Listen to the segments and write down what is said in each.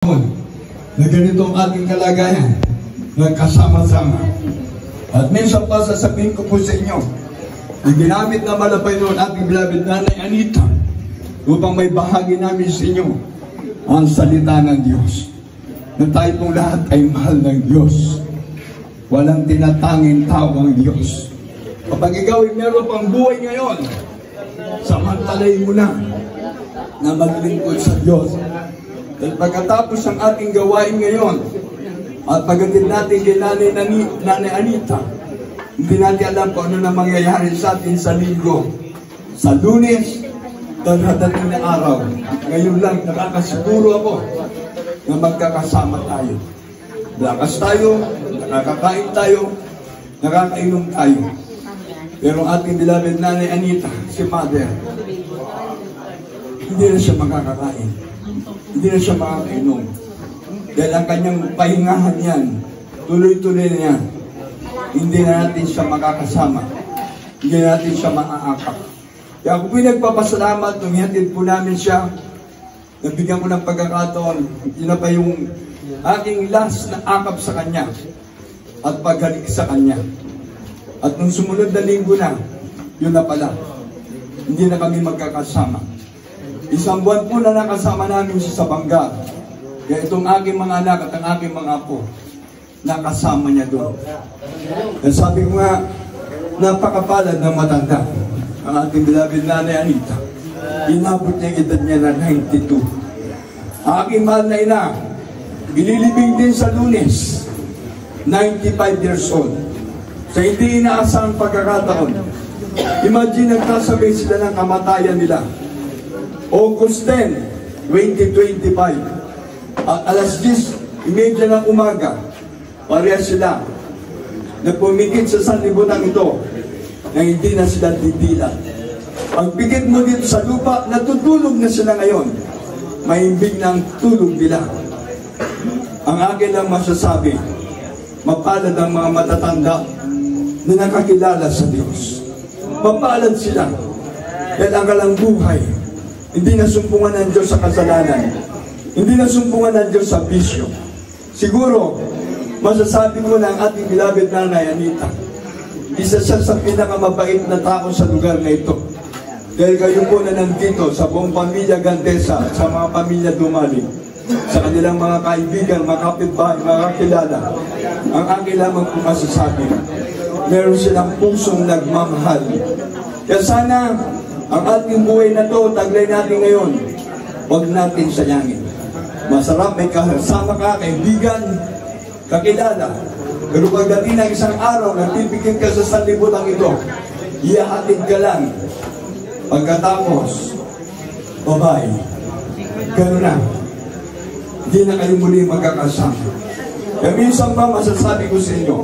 na ganito ang ating kalagayan, nagkasama-sama. At minsan pa sasabihin ko po sa inyo, ginamit na malapay noon ating beloved Nanay Anita upang may bahagi namin sa inyo ang salita ng Diyos. Na tayo pong lahat ay mahal ng Diyos. Walang tinatanging tao ang Diyos. Kapag ikaw ay meron pang buhay ngayon, samantalayin mo na maglingkod sa Diyos. At pagkatapos ng ating gawain ngayon, at pagdating natin kay Nanay Anita, hindi natin alam kung ano na mangyayari sa atin sa linggo. Sa Lunes, dadating na araw. Ngayon lang, nakakasiguro ako na magkakasama tayo. Lakas tayo, nakakakain tayo, nakakainom tayo. Pero ating beloved Nanay Anita, si Mother, hindi na siya makakakain. Hindi na siya makakainom. Dahil ang kanyang pahingahan yan, tuloy-tuloy na yan. Hindi na natin siya makakasama. Hindi na natin siya maaakap. Kaya ako po'y nagpapasalamat nung ihatid po namin siya. Nabigyan ko ng pagkakataon. Yun na pa yung aking last na akap sa kanya at paghalik sa kanya. At nung sumunod na linggo na, yun na pala. Hindi na kami magkakasama. Isang buwan po na nakasama namin siya sa Bangga. Kaya itong aking mga anak at ang aking mga apo, nakasama niya doon. Kaya sabi ko nga, napakapalad ng matanda ang ating beloved Nanay Anita. Inabot niya yung edad niya na 92. Ang aking mahal na ina, ililibing din sa Lunes, 95 years old. Sa hindi inaasahang pagkakataon, imagine nagkasabay sila ng kamatayan nila. August 10, 2025. At alas 10:30 ng umaga, pareha sila na pumikit sa sanlibutan ito na hindi na sila didilat. Pag pikit mo dito sa lupa, natutulog na sila ngayon. Mahimbing ng tulog nila. Ang akin lang masasabi, mapalad ang mga matatanda na nakakilala sa Diyos. Mapalad sila dahil ang kalang buhay, hindi nasumpungan ng Diyos sa kasalanan. Hindi nasumpungan ng Diyos sa bisyo. Siguro, masasabi ko na ang ating beloved Nanay Anita, isa siya sa pinakamabait na tao sa lugar na ito. Dahil kayo po na nandito sa buong pamilya Gandesa at sa mga pamilya Dumali, sa kanilang mga kaibigan, mga kapitbahay, mga kakilala, ang aking lamang po masasabi, meron silang pusong nagmamahal. Kaya sana, ang ating buhay na to, taglay natin ngayon, huwag natin sayangin. Masarap, may kasama ka, kaibigan, kakilala. Pero pagdating ng isang araw, nagtipigin ka sa sanlibutan ito, ihahatid ka lang. Pagkatapos, bye-bye. Gano'n na. Hindi na kayo muli magkakasama. Kaya minsan pa masasabi ko sa inyo,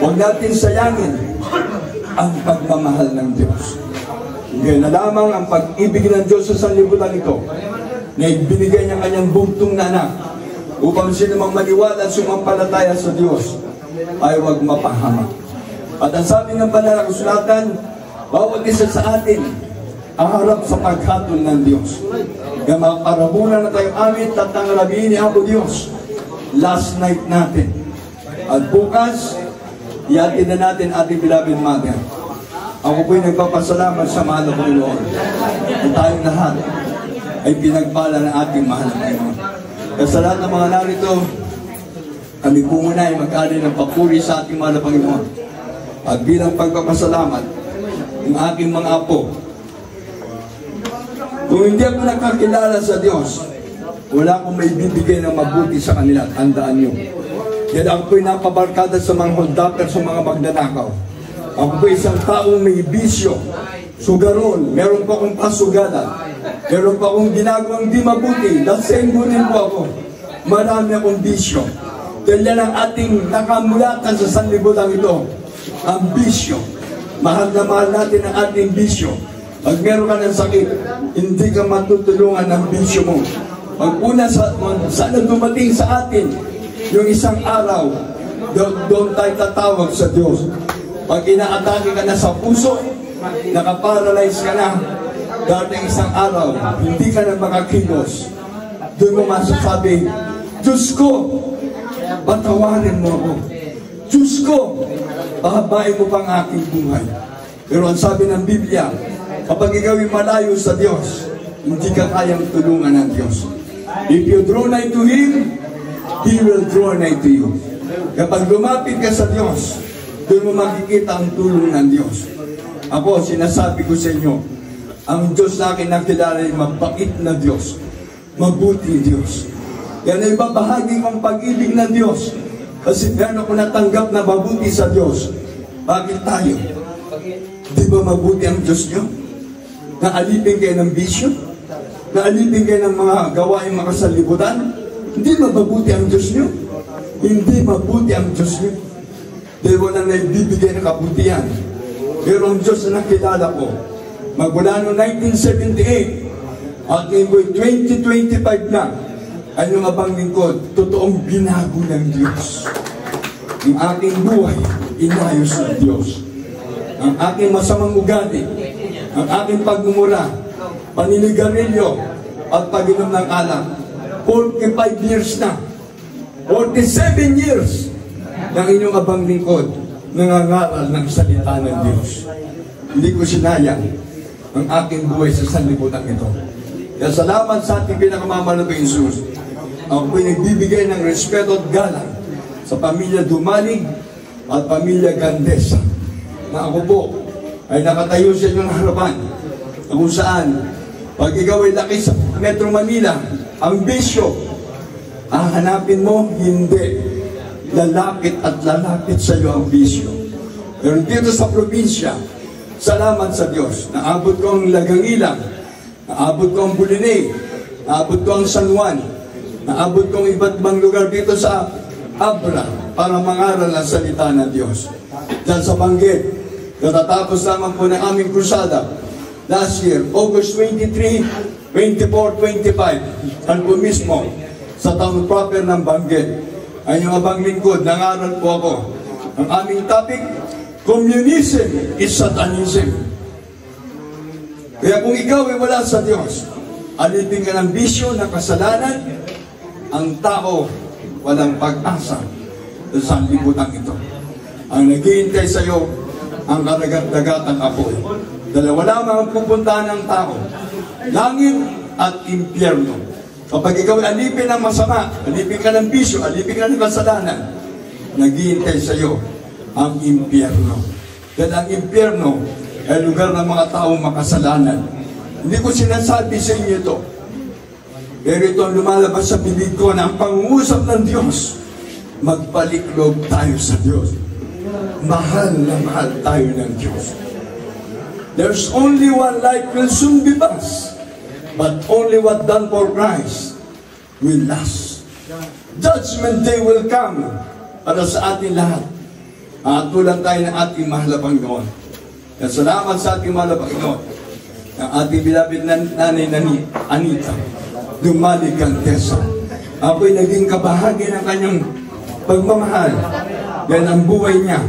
huwag natin sayangin ang pagmamahal ng Diyos. Ngayon na lamang ang pag-ibig ng Diyos sa sanlibutan ito na ibinigay niya kanyang bugtong na anak upang sino mang maniwala at sumampalataya sa Diyos ay huwag mapahama. At ang sabi ng banal na kasulatan, bawat isa sa atin ang harap sa paghatol ng Diyos. Kaya makakarabunan na tayong amit at nangalabihin ni Apo Diyos. Last night natin. At bukas, iatid na natin ating beloved Mother. Ako po'y nagpapasalamat sa mahal na Panginoon. At tayong lahat ay pinagpala ng ating mahal na Panginoon. Kaya sa lahat ng mga narito, kami po muna ay mag-alay ng papuri sa ating mahal na Panginoon. At bilang pagpapasalamat, ang aking mga apo, kung hindi ako nakakilala sa Diyos, wala akong may bibigay ng mabuti sa kanila. Tandaan nyo. Dahil ako po'y napabarkada sa mga holdapper, sa mga magnanakaw. Ako po'y isang taong may bisyo, sugaron, meron pa akong pasugalan, meron pa akong ginagawang di mabuti, dasenggo rin po ako. Marami akong bisyo. Dahil yan ang ating nakamulatan sa sanlibutan ito, ang bisyo. Mahal na mahal natin ang ating bisyo. Pag meron ka ng sakit, hindi ka matutulungan ng bisyo mo. Pag una sana dumating sa atin, yung isang araw, doon tayo tatawag sa Diyos. Pag inaatake ka na sa puso, nakaparalyze ka na, dating isang araw, hindi ka na makakilos. Doon mo masasabi, Diyos ko, patawarin mo ako. Diyos ko, pahabain mo pang aking buhay. Pero ang sabi ng Biblia, kapag ikaw ay malayo sa Diyos, hindi ka kayang tulungan ng Diyos. If you draw nigh to Him, He will draw nigh to you. Kapag lumapit ka sa Diyos, doon mo makikita ang tulong ng Diyos. Ako, sinasabi ko sa inyo, ang Diyos na akin nakilala ay mabait na Diyos, mabuti Diyos. Yan ay babahagi kong pag-ibig ng Diyos. Kasi meron ako natanggap na mabuti sa Diyos. Bakit tayo? Di ba mabuti ang Diyos nyo? Naalipin kayo ng bisyo? Naalipin kayo ng mga gawain makasalibutan? Hindi mabuti ang Diyos nyo? Hindi mabuti ang Diyos nyo. Dahil walang naibibigay ng kabutihan. Pero ang Diyos na nakilala ko, magmula noong 1978 at ngayon 2025 na, ay yung abang lingkod, totoong binago ng Diyos. Ang aking buhay, inayos ng Diyos. Ang aking masamang ugali, ang aking pagmumura, paninigarilyo, at pag-inom ng alak. 45 years na, 47 years ng inyong abang lingkod, nangangaral ng salita ng Diyos. Hindi ko sinayang ang aking buhay sa sanlibutan ito. Kaya salamat sa ating pinakamamahal na Jesus. Ako po'y nagbibigay ng respeto at galang sa pamilya Dumalig at pamilya Gandesa, na ako po ay nakatayo sa inyong harapan, na kung saan, pag ikaw ay laki sa Metro Manila, ang bisyo, hahanapin mo, hindi. Lalapit at lalapit sa iyo ang bisyo. Pero dito sa probinsya, salamat sa Diyos, naabot ko ang Lagangilang, naabot ko ang Bulinay, naabot ko ang San Juan, naabot ko ang iba't ibang lugar dito sa Abra para mangaral ang salita ng Diyos. Diyan sa Banggit, natatapos naman po ng aming krusada last year, August 23, 24, 25, ano po mismo sa town proper ng Banggit. Ay yung abang lingkod, nangaral po ako. Ang aming topic, communism is Satanism. Kaya kung ikaw ay wala sa Diyos, alipin ka ng bisyo, ng kasalanan, ang tao walang pag-asa sa libutan ito. Ang naghihintay sa iyo, ang karagat-dagatang apoy. Dalawa lamang ang pupuntahan ng tao, langit at impyerno. Kapag ikaw alipin ng masama, alipin ka ng bisyo, alipin ka ng kasalanan, naghihintay sa iyo ang impyerno. Dahil ang impyerno ay lugar ng mga taong makasalanan. Hindi ko sinasabi sa inyo ito, pero ito ang lumalabas sa bibig ko na ang pangungusap ng Diyos, magpaliklog tayo sa Diyos. Mahal na mahal tayo ng Diyos. There's only one life will soon be past, but only what done for Christ will last. Judgment day will come para sa ating lahat. Tulang tayo ng ating mahal na Panginoon. Kaya salamat sa ating mahal na Panginoon. Ang ating bilabid na nanay na ni Anita Dumalig Gandesa. Ako'y naging kabahagi ng kanyang pagmamahal. Dahil ang buhay niya,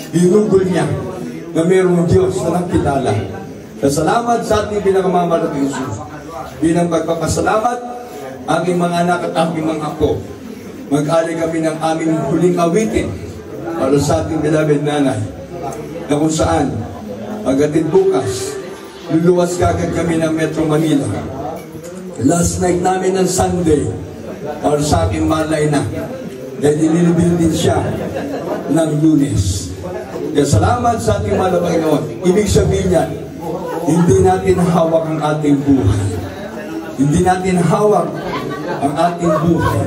ginugol niya na mayroong Diyos na nakilala. Kaya salamat sa ating pinakamamahal na Jesus. Bilang pagpapasalamat, aking mga anak at aking mga apo, mag-ali kami ng aming huling awitin para sa ating beloved nanay, na kung saan, pagdating bukas, luluwas kagad kami ng Metro Manila. Last night namin ng Sunday, para sa aking malay na, dahil nilibil din siya ng Lunes. Kaya salamat sa ating mahal na Panginoon. Ibig sabihin niya, hindi natin hawak ang ating buhay. Hindi natin hawak ang ating buhay.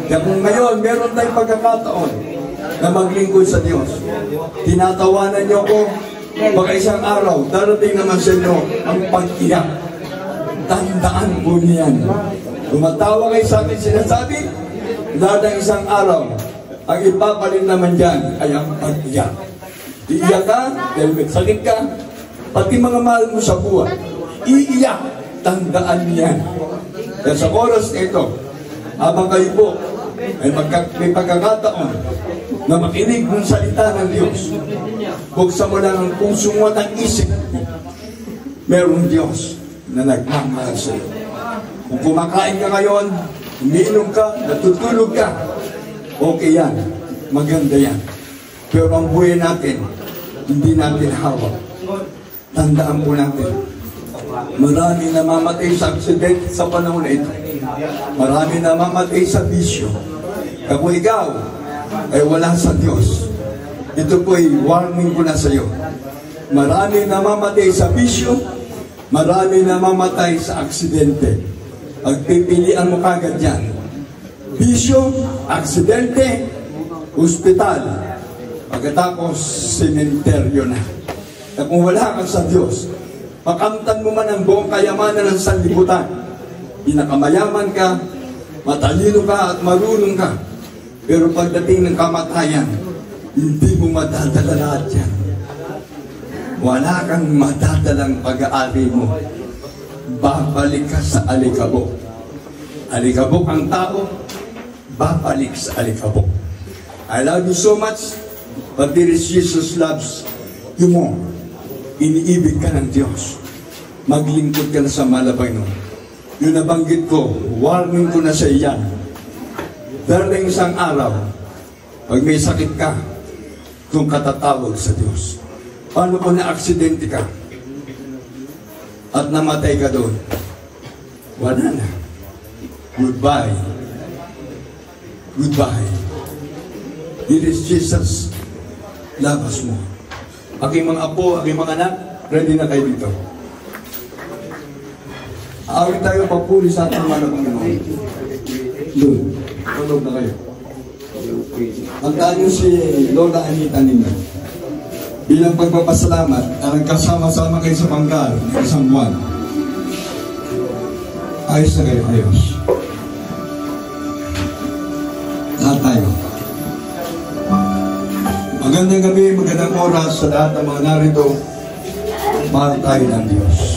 Kaya kung ngayon, meron tayong pagkakataon na maglingkod sa Diyos, tinatawanan niyo ko, baka isang araw, darating naman sa inyo ang pag-iyak. Tandaan po niyan. Tumatawa kayo sa akin sinasabi, dadang isang araw, ang ipapalit naman dyan ay ang pag-iyak. Iiyak ka, dahil may sakit ka, pati mga mahal mo sa buhay, iiyak, tandaan niyan. Kaya sa oras na ito, habang kayo po ay may pagkakataon na makinig ng salita ng Diyos, buksan mo lang ang puso mo at ang isip mo, merong Diyos na nagmamahal sa iyo. Kung kumakain ka ngayon, umiinom ka, natutulog ka, okay yan, maganda yan. Pero ang buhay natin, hindi natin hawak. Tandaan po natin, marami namamatay sa aksidente sa panahon na ito. Marami namamatay sa bisyo. Kung ikaw ay wala sa Diyos, ito po ay warning ko na sa iyo. Marami namamatay sa bisyo, marami namamatay sa aksidente. Pagpipilian mo kagad yan. Bisyo, aksidente, ospital. Pagkatapos, sementeryo na. At kung wala ka sa Diyos, makamtan mo man ang buong kayamanan ng sanlibutan. Pinakamayaman ka, matalino ka at marunong ka. Pero pagdating ng kamatayan, hindi mo madadala lahat yan. Wala kang madadalang pag-aari mo. Babalik ka sa alikabok. Alikabok ang tao, babalik sa alikabok. I love you so much, but there is Jesus loves you more. Iniibig ka ng Diyos. Maglingkod ka na sa malabay nun. Yung nabanggit ko, warning ko na sa iyan. Darating isang araw, pag may sakit ka, kung katatawag sa Diyos. Paano kung na-aksidente ka? At namatay ka doon? Wala na. Goodbye. Goodbye. It is Jesus. Labas mo. Aking mga apo, aking mga anak, ready na kayo dito. Awit tayo papuli sa ating mga Panginoon. Doon. Tulog na kayo. Tandaan nyo si Lola Anita ninyo. Bilang pagpapasalamat, nagkasama-sama kayo sa Bangkal ng isang buwan. Ayos na kayo, ayos. Lahat tayo. Magandang gabi, magandang oras sa lahat ng mga narito. Mahal tayo ng Diyos.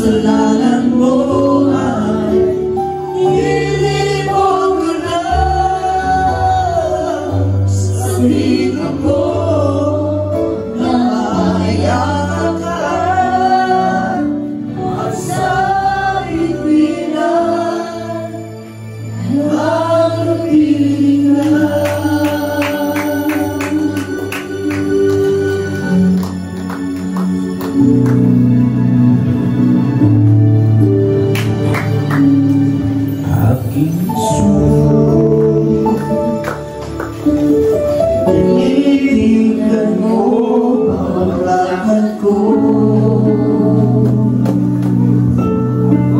kasalanan mo ay nilibog ko na. Sabihin ako na maayakan ka at sa ipinan ang pilingan. Aking tinitingnan mo ang lakad ko.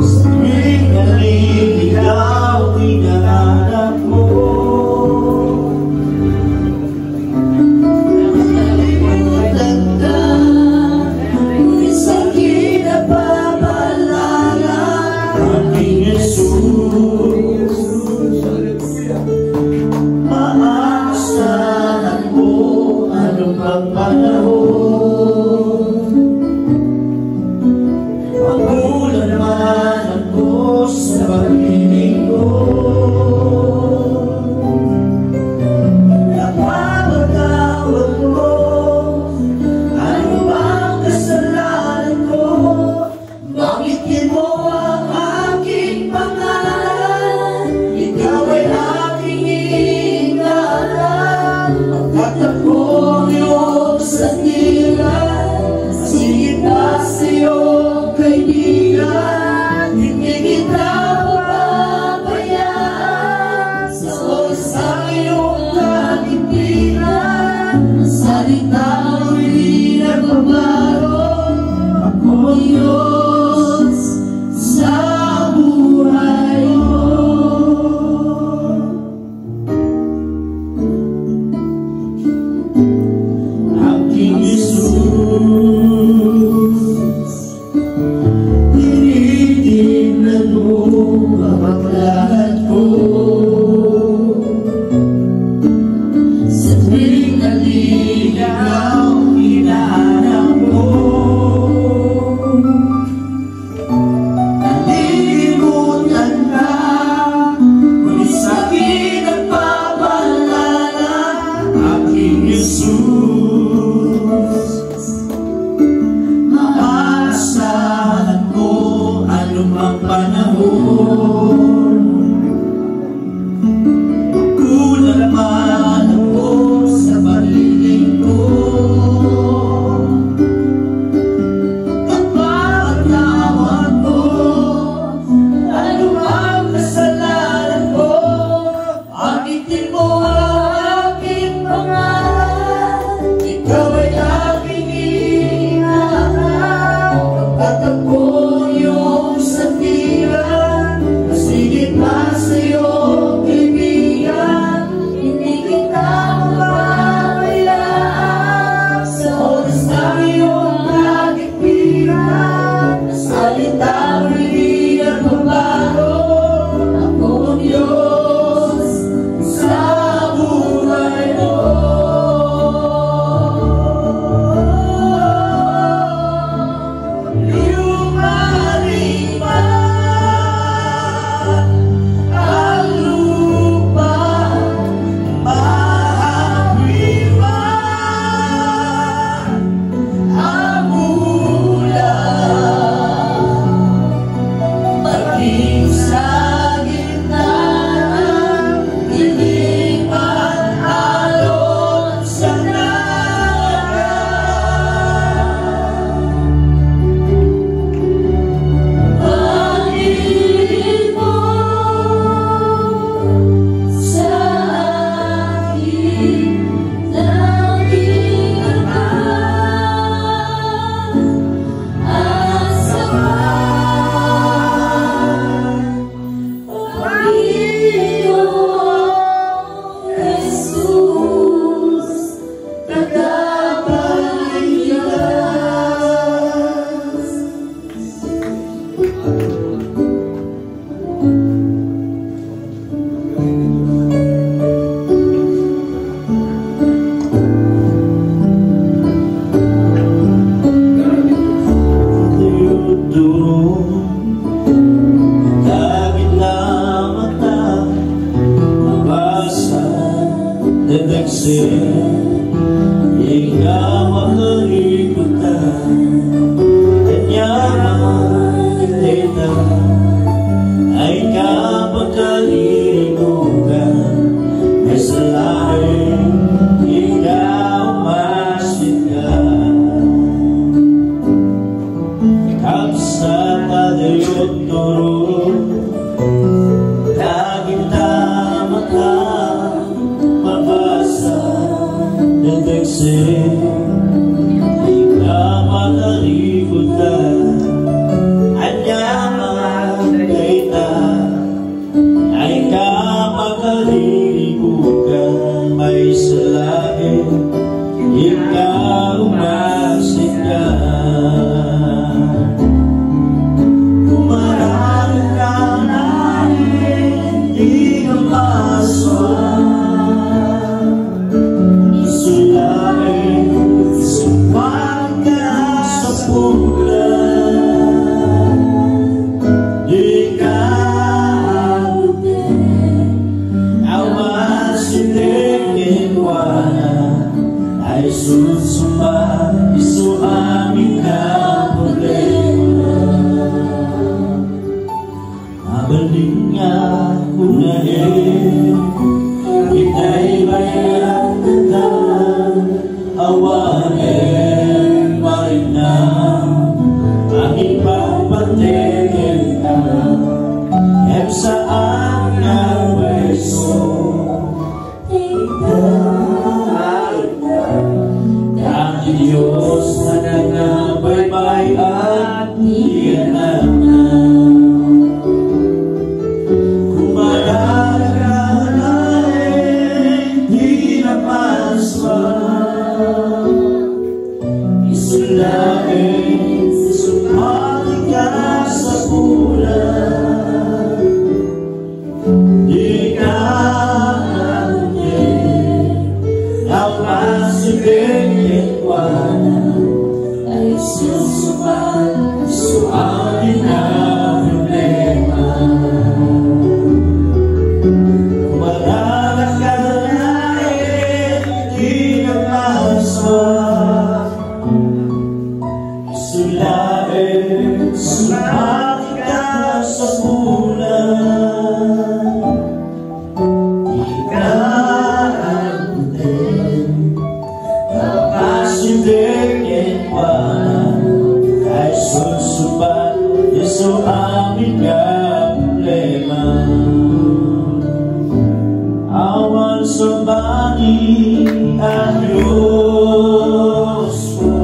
Sa tuwing naliligaw, hinahanap mo. Ngunit sa'kin napapaalala aking Jesus. Maaasahan mo anumang panahon. Magulan man ako sa pag-ibig ko. Napapatawad mo ano bang kasalanan ko. Bakit di mo ang aking pangalan? Ikaw ay aking ingatan. Magtatakbo ang iyong sandigan. Sige na sa'yo, kaibigan. tinuturo. Laging tama ka mabasa ng teksi. Di ka makalimutan. Anyaman kita ay ka makalilimutan. May salain ikaw umasin ka. Kumarami ka na hindi ka maswak. Isulain sumpat ka sa pulan. Di ka ay susumpa, isu amin na problema. Mabaling nga unahin, ika'y bayan na awanin marinam. Ang ipagpatingin ka, em saan nga weso. Diyos na nangabaybay at iyanang. Kumalaga na hindi na maswak. Isulain, sumali ka sa bulan. Di ka ang masibigin ay susupan, suamin na problema. Kumalala ka na hindi ka maswak. Isulain, sumati ka sa bulan. Di ka abutin, kapasibigin ay susupat, isu amin ka problema. Awan sabani ang Diyos ko,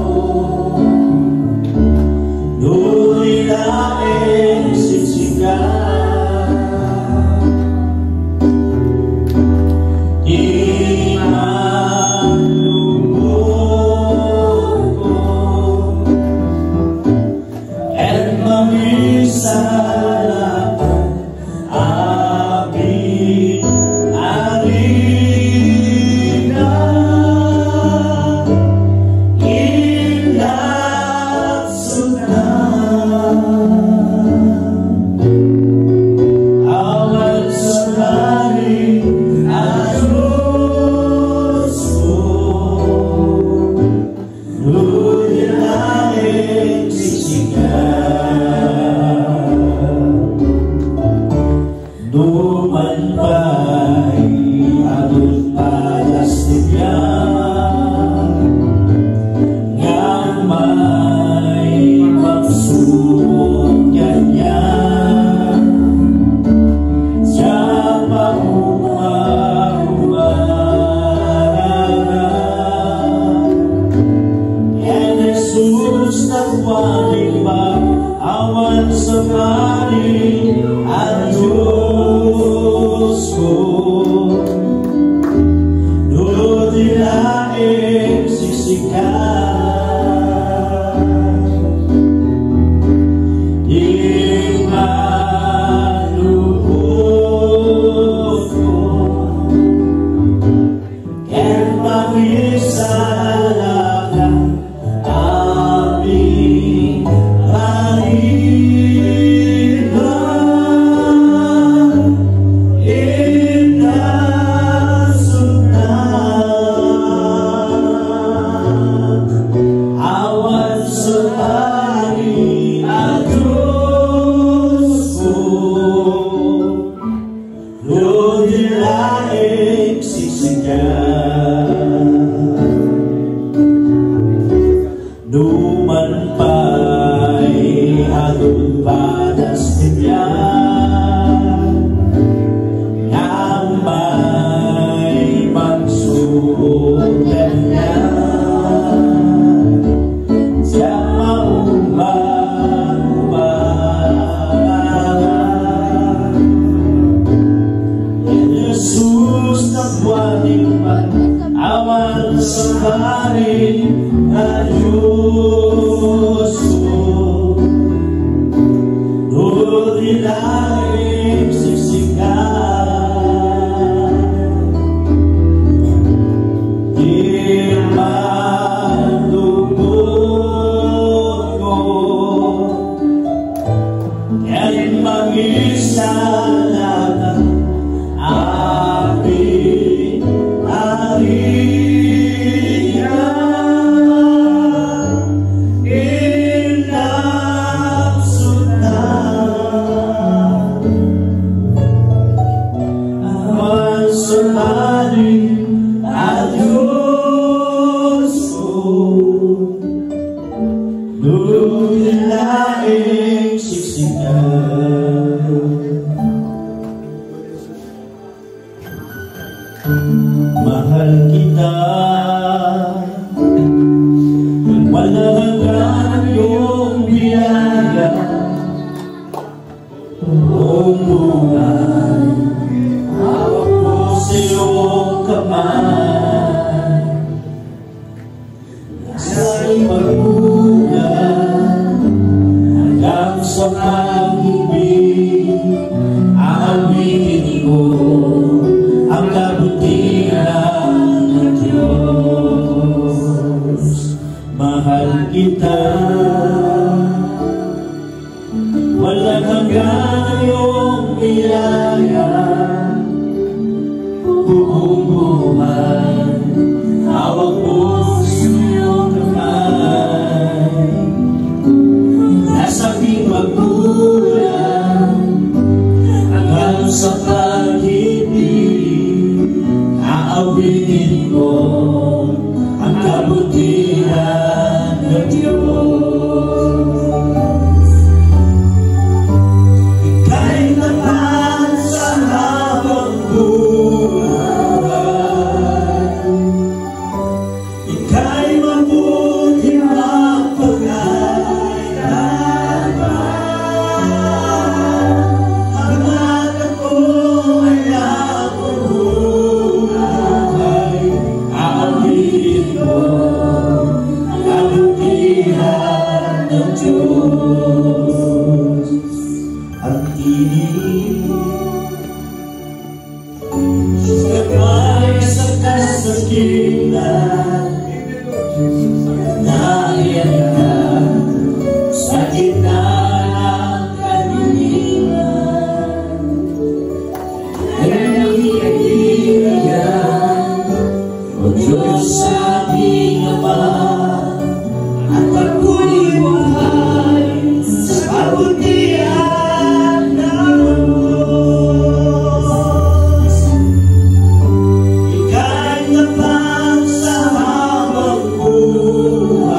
do'y laing sisigan. Di manubog ko at mamisalan amin arina. Ingat sunan awan sabani ang Diyos ko, do'y laing sisigan. Duman pa'y adot palas tiyan, nga may magsuot ganyan. Sa pangumararan, yan Jesus nagwaling ba awan sa mani ang Diyos ko, do'y laing sisikan. Di manubog ko at mamisalan amin arina. lupadas tiyan yang may magsugan niya sa Jesus nagwaliman awan sa hari na Diyos ko dudila'y siksikan di mandubog ko yan mag-isa lang api ariya inapsutan awan sumali Diyos ko dudila'y siksikan. Mahal kita, walang hanggan iyong biyaya, buong buhay, hawak mo sa iyong kamay, nasa'y magbulan, hanggang sa pag-ibig, aawitin mo ang kabutihan ng Diyos. Mahal kita, walang hanggan iyong biyaya, buong buhay, hawak mo sa iyong kamay, nasa'y magbulan, hanggang sa pag-ibig, aawitin mo ang kabutihan ng Diyos. Ika'y naman sa habang buhay, ika'y mabuti mapagkailanman, hanggang ako'y nabubuhay, aawitin mo ang kabutihan ng Diyos. Ang tinig gabay sa kasakitan, naiyan ka sa gitna ng kaniligan, nanghihiyan o Diyos sa ating Ama, at ako'y buhay sa kabutihan ng Diyos. Ika'y napang sa habang buhay,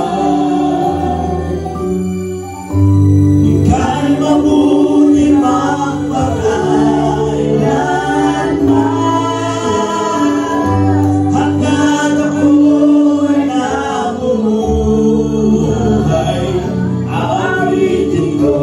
ika'y mabuti mapagkailanman, hanggang ako'y nabubuhay, aawitin ko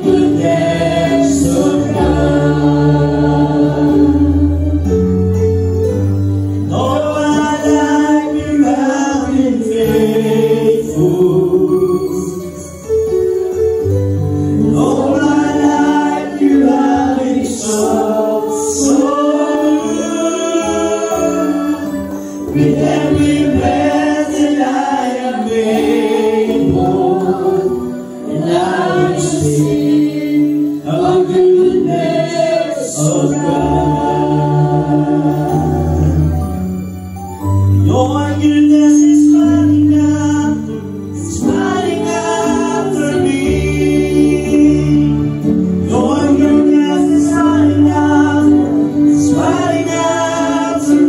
goodness of God. All my life you have been faithful. All my life you have been so good. With every breath that I am able, and I will sing of the goodness of God. Your goodness is smiling after me. Your goodness is smiling after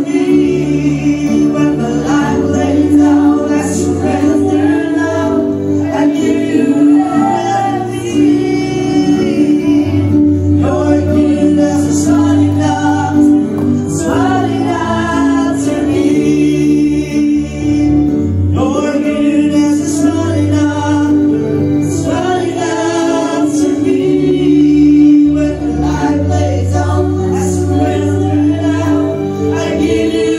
me. When the light lays down, I surrender now. I give you everything. Your goodness is smiling after me. Your goodness is smiling after me. When the light lays down, I surrender now. I give you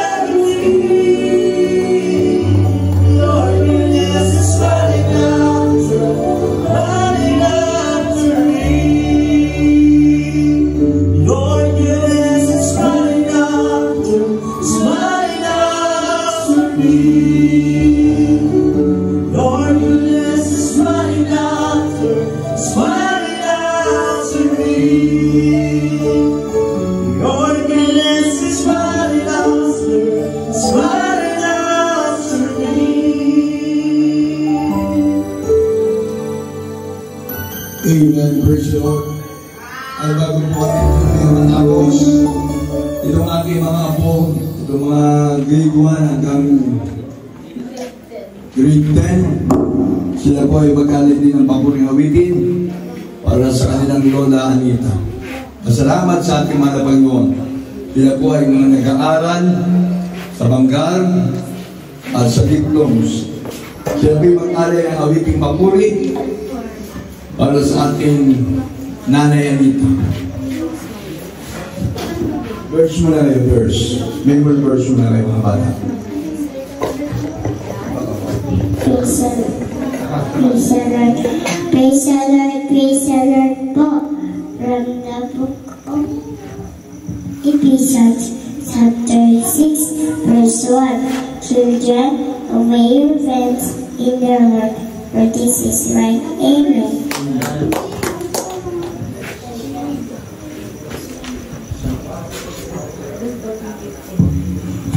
everything. Your goodness is smiling after me. Your goodness is smiling after me. Your goodness is smiling after me. Your goodness is smiling after me. Amen. Praise the Lord. Ay bago po yung mga apos, itong aking mga apo, itong mga grade 1 hanggang grade 10, sila po ay magkalit din ng paboring awitin para sa kanilang lola Anita. Masalamat sa ating mga Panginoon. Sila po ay mga nag-aaral sa Banggar at sa diploms. Sila po ay mag-aaral ng awiting papuri para sa ating Nanay Anita. Verse mo na kayo, verse. Member verse mo na kayo, mga bata. Praise the Lord. Praise the Lord. Praise the Lord po. From the book of Ephesians, chapter 6, verse 1. Children, obey your parents in the Lord, for this is right. Amen.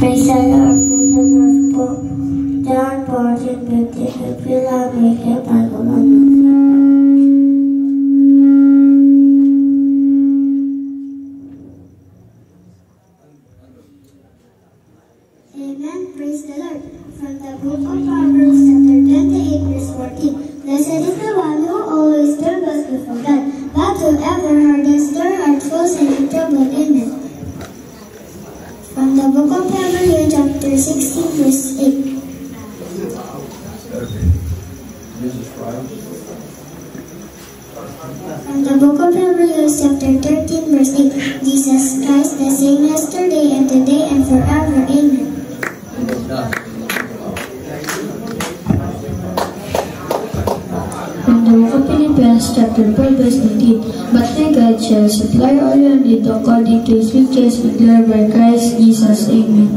Praise the Lord po. The important beautiful pillar make a Bible. Amen. Praise the Lord. From the book of Proverbs, chapter 28, verse 14. Blessed is the one who always struggles before God, but whoever hardens their heart falls into trouble. Amen. From the book of Hebrews, chapter 16, verse 8. From the book of Hebrews, chapter 13, verse 8. Jesus Christ, the same yesterday and today and forever. Amen. From the book of Philippians, chapter 4, verse 19. But my God shall supply all your need according to his riches in glory by Christ Jesus. Amen.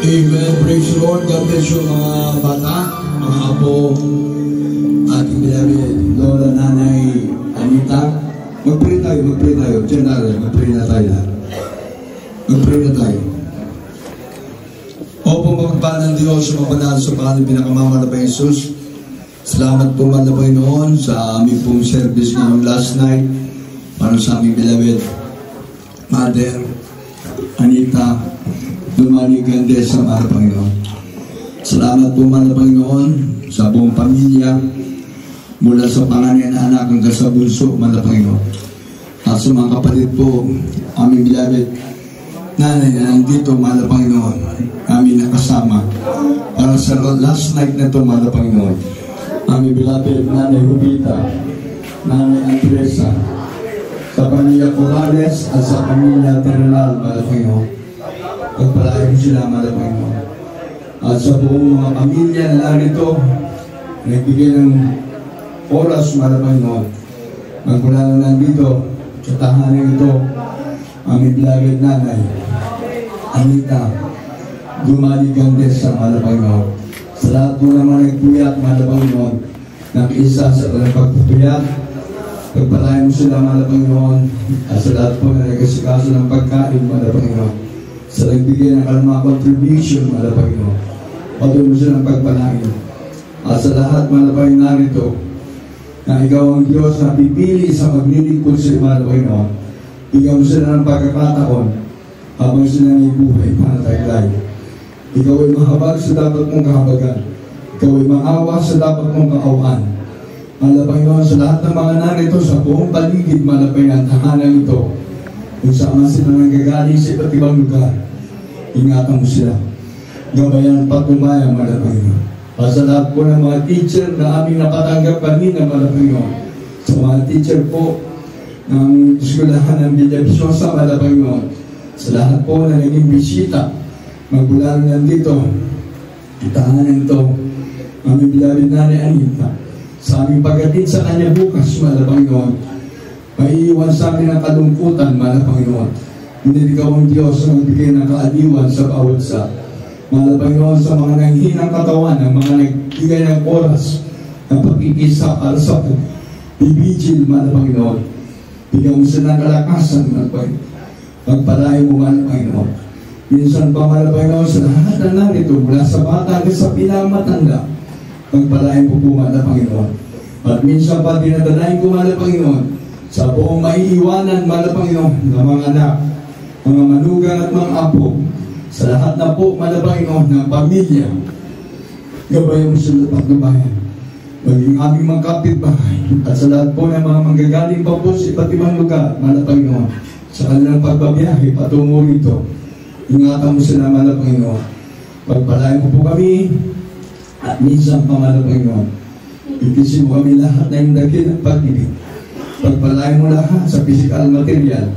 Amen. Praise the Lord. God bless you mga bata, mga apo, ating beloved Lola, Nanay, Anita. Mag-pray tayo. Diyan na rin, mag-pray na tayo. Opo, magpapaan ng Diyos, mapanahal sa pangalan pinakamamahal na Jesus. Salamat po mga Panginoon sa aming pong service ngayong last night para sa aming beloved Mother Anita Dumani Grandes sa mga Panginoon. Salamat po mga Panginoon sa buong pamilya mula sa panganay na anak hanggang sa bunso mga Panginoon. At sa mga kapatid po, aming beloved nanay na nandito mga Panginoon, kami nakasama para sa last night na ito mga Panginoon. Aming beloved Nanay Rubita, Nanay Andresa, sa pamilya Corrales at sa pamilya Terrenal mga Panginoon. Pagpalain sila mga Panginoon. At sa buong mga pamilya na narito, nagbigay ng oras mga Panginoon. Magmula na nandito, sa tahanan ito, aming beloved Nanay Anita Dumani Grandes sa mga Panginoon. Sa lahat po naman nagpuyat mga Panginoon, ng isa sa pagpupuyat, pagpalain mo sila mga Panginoon, at sa lahat po na nagkasikaso ng pagkain mga Panginoon, sa nagbigay ng kalamang contribution mga Panginoon, patuloy mo sila ng pagpalain. At sa lahat mga Panginoon narito, na ikaw ang Diyos na pipili sa maglilingkod sa mga Panginoon, bigyan mo sila ng pagkakataon habang sila may buhay panataglay. Ikaw ay mahabag sa dapat mong kahabagan. Ikaw ay maawa sa dapat mong kaawaan. Mga Panginoon, sa lahat ng mga narito sa buong paligid, mga Panginoon, tahanan ito, kung saan sila nanggagaling sa iba't ibang lugar, ingatan mo sila. Gabayan patumaya, mga Panginoon. At sa lahat po ng mga teacher na aming napatanggap kanina, mga Panginoon, sa mga teacher po ng Eskwelahan ng Villa Visosa, mga Panginoon, sa lahat po na naging bisita, magbulang nandito, tahanan ito, aming beloved Nanay Anita, sa aming pagdating sa kanya bukas, mga Panginoon, maiiwan sa amin ang kalungkutan, mga Panginoon. Hindi ikaw ang Diyos na magbigay ng kaaliwan sa bawat sa mga Panginoon, sa mga nanghinang katawan, ang mga nagbigay ng oras ng pagkikisa para sa bibigil, mga Panginoon. Bigyan mo sila ng kalakasan, mga Panginoon. Pagpalain mo, mga Panginoon. Minsan pa, mga Panginoon, sa lahat na narito, mula sa bata hanggang sa pinakamatanda, pagpalain po po, mga Panginoon. At minsan pa, dinadalain ko, mga Panginoon, sa buong maiiwanan, mga Panginoon, ng mga anak, mga manugang at mga apo, sa lahat na po, mga Panginoon, ng pamilya, gabayan mo sila paggabayan. Maging aming mga kapitbahay, at sa lahat po ng mga manggagaling pa po sa iba't ibang lugar, mga Panginoon, sa kanilang pagbabiyahe, patungo rito, ingatan mo sila, mga Panginoon. Pagpalain mo po kami, at minsan pa, mga Panginoon, ipisin mo kami lahat na yung dakilang pag-ibig. Pagpalain mo lahat sa physical, material,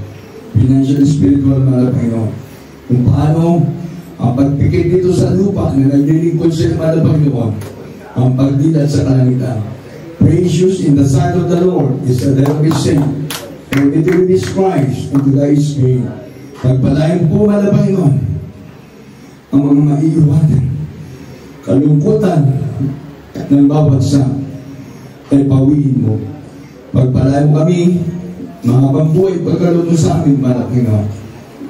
financial, spiritual, mga Panginoon. Kung paano ang pagpikit dito sa lupa na naglilingkod sa mga Panginoon, ang pagdilat sa kalangitan. Precious in the sight of the Lord is the death of his saint, and it will be Christ unto thy gain. Pagpalain po, mga Panginoon, ang mga maiiwanan, kalungkutan ng bawat sa ay pawiin mo. Pagpalain mo kami, mahabang buhay pagkaloob mo sa amin, mga Panginoon.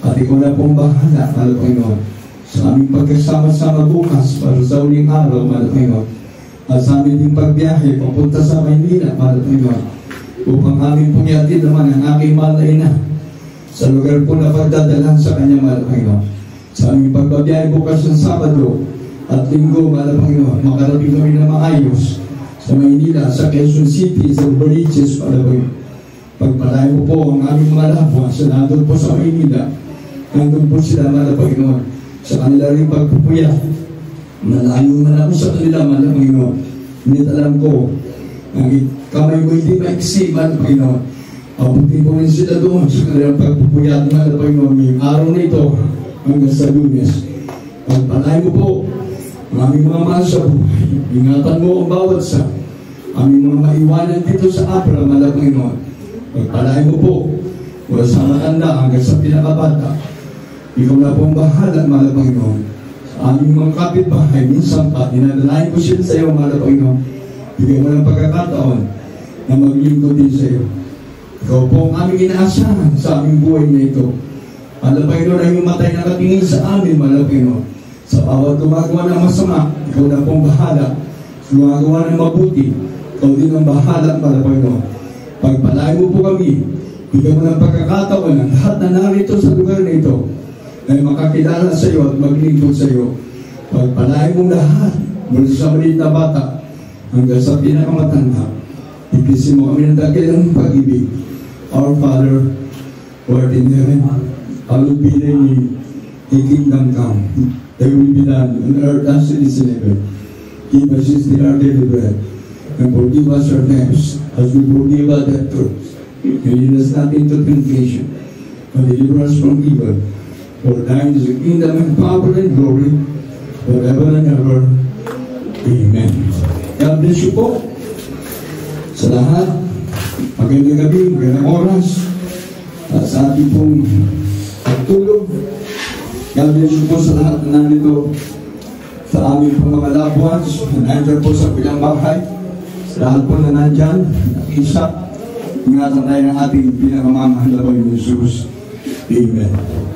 At ikaw na pong bahala, mga Panginoon, sa aming pagkasama-sama bukas para sa uling araw, mga Panginoon. At sa aming din pagbiyahe, papunta sa Maynila, mga Panginoon, upang aming punyatid naman ang aking mahal na ina sa lugar po na pagdadalan sa kanya, mga Panginoon. Sa aming pagbabiyahe bukas ng Sabado at Linggo, mga Panginoon, makarating kami na maayos sa Maynila, sa Quezon City, sa Baliches, mga Panginoon. Pagpalain mo po ang aming mga labwa sa nandun po sa Maynila. Nandun po sila, mga Panginoon, sa kanila rin pagpupuyat. Malayo man ako sa kanila, mga Panginoon. Hindi alam ko, ang kamay mo hindi maiksi, mga Panginoon. Abutin po rin sila doon sa kanilang pagpupuyat, mga Panginoon. May araw na ito hanggang sa Lunes. Pagpalain mo po ang aming mga mahal sa buhay. Ingatan mo ang bawat sa aming mga maiwanan dito sa Abra, mga Panginoon. Pagpalain mo po mula sa matanda hanggang sa pinakabata. Ikaw na po ang bahala, mga Panginoon, sa aming mga kapitbahay, minsan pa, dinadalayan ko sila sa iyo, mahal na Panginoon. Bigyan mo ng pagkakataon na maglingkod din sa iyo. Ikaw po ang aming inaasahan sa aming buhay na ito. Mahal na Panginoon, ang iyong matay nakatingin sa amin, mahal na Panginoon. Sa bawat gumagawa ng masama, ikaw na pong bahala. Sa gumagawa ng mabuti, ikaw din ang bahala, mahal na Panginoon. Pagpalain mo po kami, bigyan mo ng pagkakataon ng lahat na narito sa lugar na ito ay makakilala sa iyo at maglingkod sa iyo. Pagpalain mo lahat mula sa maliit na bata hanggang sa pinakamatanda. Ipisin mo kami ng dakilang pag-ibig. Our Father, who art in heaven, hallowed be thy name. Thy kingdom come. Thy will be done on earth as it is in heaven. Give us this day our daily bread, and forgive us our debts as we forgive our debtors. And lead us not into temptation, but deliver us from evil. For thine is the kingdom and power and glory, forever and ever. Amen. God bless you po sa lahat. Magandang gabi, magandang oras at sa ating pong pagtulog. God bless you po sa lahat na nandito sa aming pong mga loved ones na nandyan po sa bilang bahay. Sa lahat po na nandyan, nakisa, ingatan tayo ng ating pinakamamahal na Panginoon Jesus. Amen.